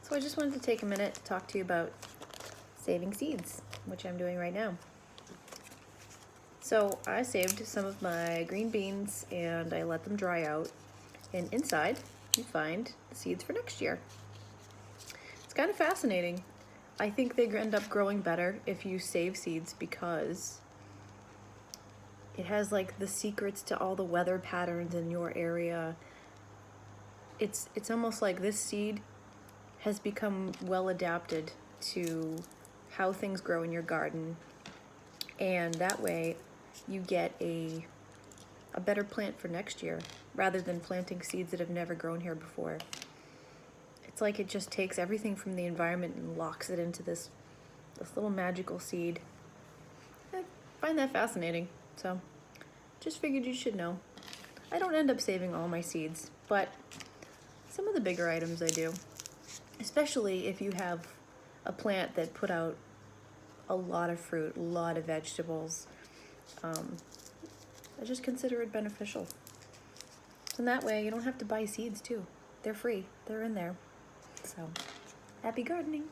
So I just wanted to take a minute to talk to you about saving seeds, which I'm doing right now. So I saved some of my green beans and I let them dry out, and inside you find the seeds for next year. It's kind of fascinating. I think they end up growing better if you save seeds because it has like the secrets to all the weather patterns in your area. It's almost like this seed has become well adapted to how things grow in your garden, and that way you get a better plant for next year rather than planting seeds that have never grown here before. It's like it just takes everything from the environment and locks it into this little magical seed. I find that fascinating, so just figured you should know. I don't end up saving all my seeds, but some of the bigger items I do, especially if you have a plant that put out a lot of fruit, a lot of vegetables. I just consider it beneficial. And that way you don't have to buy seeds too. They're free, they're in there. So, happy gardening.